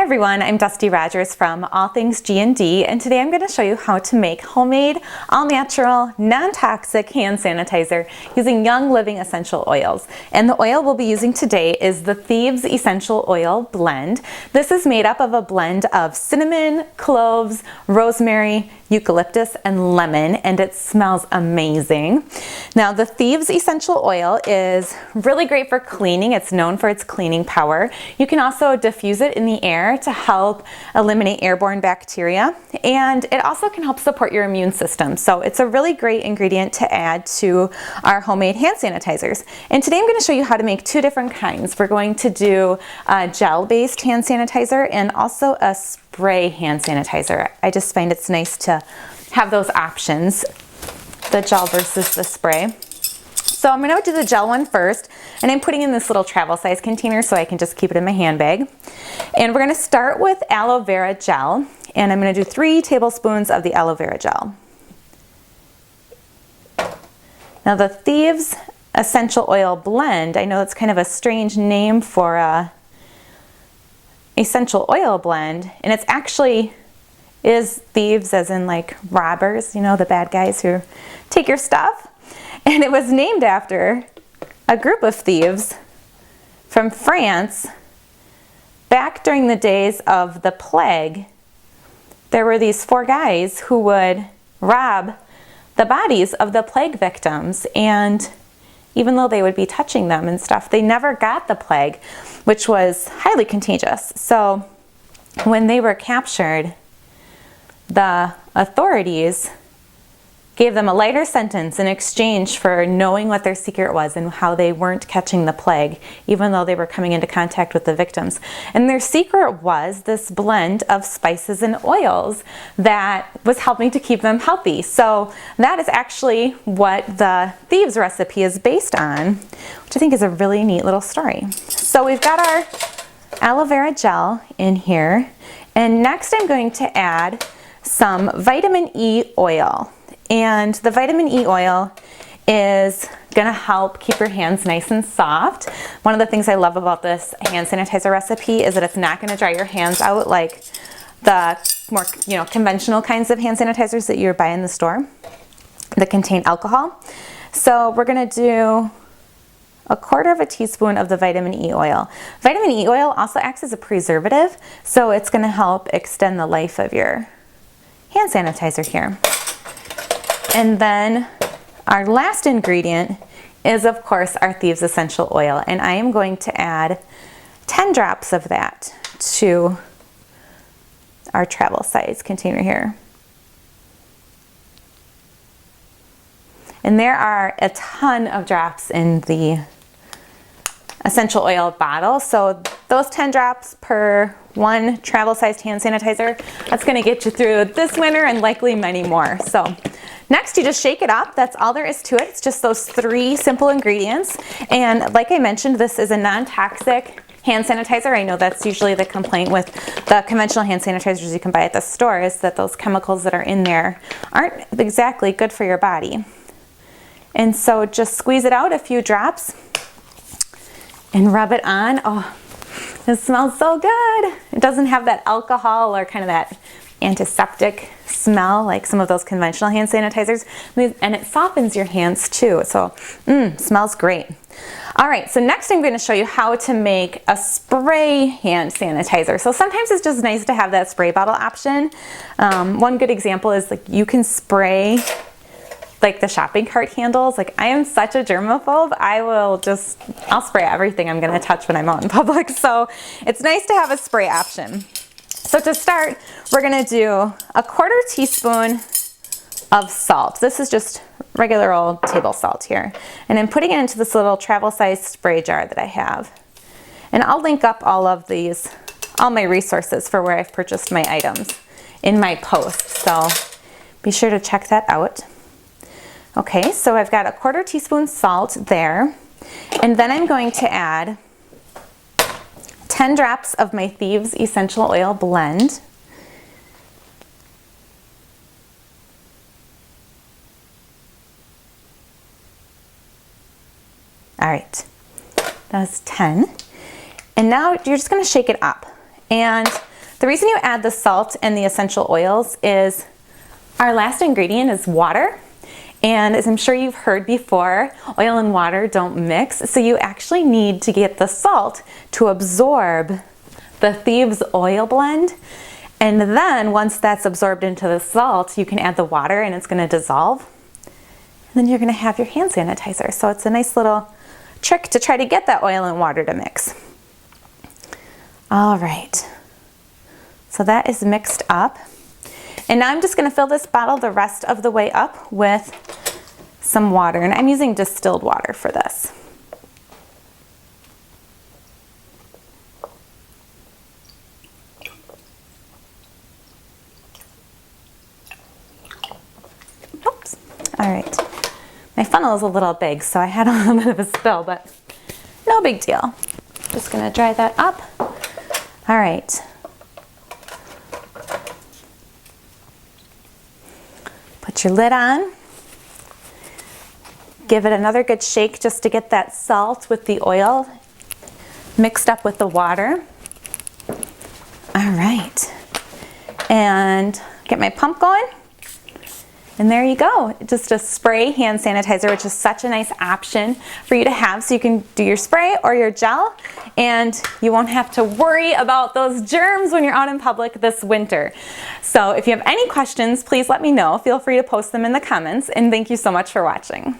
everyone, I'm Dusty Rogers from All Things G&D, and today I'm going to show you how to make homemade, all-natural, non-toxic hand sanitizer using Young Living essential oils. And the oil we'll be using today is the Thieves Essential Oil Blend. This is made up of a blend of cinnamon, cloves, rosemary, eucalyptus, and lemon, and it smells amazing. Now, the Thieves Essential Oil is really great for cleaning. It's known for its cleaning power. You can also diffuse it in the air to help eliminate airborne bacteria, and it also can help support your immune system. So it's a really great ingredient to add to our homemade hand sanitizers. And today I'm going to show you how to make two different kinds. We're going to do a gel-based hand sanitizer and also a spray hand sanitizer. I just find it's nice to have those options, the gel versus the spray. So I'm going to do the gel one first, and I'm putting in this little travel size container so I can just keep it in my handbag. And we're going to start with aloe vera gel, and I'm going to do 3 tablespoons of the aloe vera gel. Now, the Thieves Essential Oil Blend, I know it's kind of a strange name for a essential oil blend, and it's actually is thieves as in like robbers, you know, the bad guys who take your stuff. And it was named after a group of thieves from France back during the days of the plague. There were these 4 guys who would rob the bodies of the plague victims, and even though they would be touching them and stuff, they never got the plague, which was highly contagious. So when they were captured, the authorities gave them a lighter sentence in exchange for knowing what their secret was and how they weren't catching the plague, even though they were coming into contact with the victims. And their secret was this blend of spices and oils that was helping to keep them healthy. So that is actually what the Thieves recipe is based on, which I think is a really neat little story. So we've got our aloe vera gel in here, and next I'm going to add some vitamin E oil. And the vitamin E oil is going to help keep your hands nice and soft. One of the things I love about this hand sanitizer recipe is that it's not going to dry your hands out like the more, conventional kinds of hand sanitizers that you buy in the store that contain alcohol. So we're going to do 1/4 teaspoon of the vitamin E oil. Vitamin E oil also acts as a preservative, so it's going to help extend the life of your hand sanitizer here. And then our last ingredient is, of course, our Thieves Essential Oil, and I am going to add 10 drops of that to our travel size container here. And there are a ton of drops in the essential oil bottle, so those 10 drops per 1 travel-sized hand sanitizer, that's going to get you through this winter and likely many more. So next, you just shake it up. That's all there is to it. It's just those 3 simple ingredients. And like I mentioned, this is a non-toxic hand sanitizer. I know that's usually the complaint with the conventional hand sanitizers you can buy at the store, is that those chemicals that are in there aren't exactly good for your body. And so just squeeze it out a few drops and rub it on. Oh, it smells so good. It doesn't have that alcohol or kind of that antiseptic smell like some of those conventional hand sanitizers, and it softens your hands too. So smells great. All right, so next I'm going to show you how to make a spray hand sanitizer. So sometimes it's just nice to have that spray bottle option. One good example is like you can spray like the shopping cart handles. Like, I am such a germaphobe. I'll spray everything I'm going to touch when I'm out in public. So it's nice to have a spray option. So to start, we're going to do 1/4 teaspoon of salt. This is just regular old table salt here. And I'm putting it into this little travel-sized spray jar that I have. And I'll link up all my resources for where I've purchased my items in my post. So be sure to check that out. Okay, so I've got 1/4 teaspoon salt there. And then I'm going to add 10 drops of my Thieves Essential Oil Blend. All right, that's 10. And now you're just gonna shake it up. And The reason you add the salt and the essential oils is our last ingredient is water. And as I'm sure you've heard before, oil and water don't mix. So you actually need to get the salt to absorb the Thieves oil blend. And then once that's absorbed into the salt, you can add the water and it's going to dissolve. And then you're going to have your hand sanitizer. So it's a nice little trick to try to get that oil and water to mix. All right. So that is mixed up. And now I'm just going to fill this bottle the rest of the way up with some water. And I'm using distilled water for this. Oops. All right. My funnel is a little big, so I had a little bit of a spill, but no big deal. Just going to dry that up. All right. Put your lid on. Give it another good shake just to get that salt with the oil mixed up with the water. All right. And get my pump going. And there you go. Just a spray hand sanitizer, which is such a nice option for you to have. So you can do your spray or your gel, and you won't have to worry about those germs when you're out in public this winter. So if you have any questions, please let me know. Feel free to post them in the comments, and thank you so much for watching.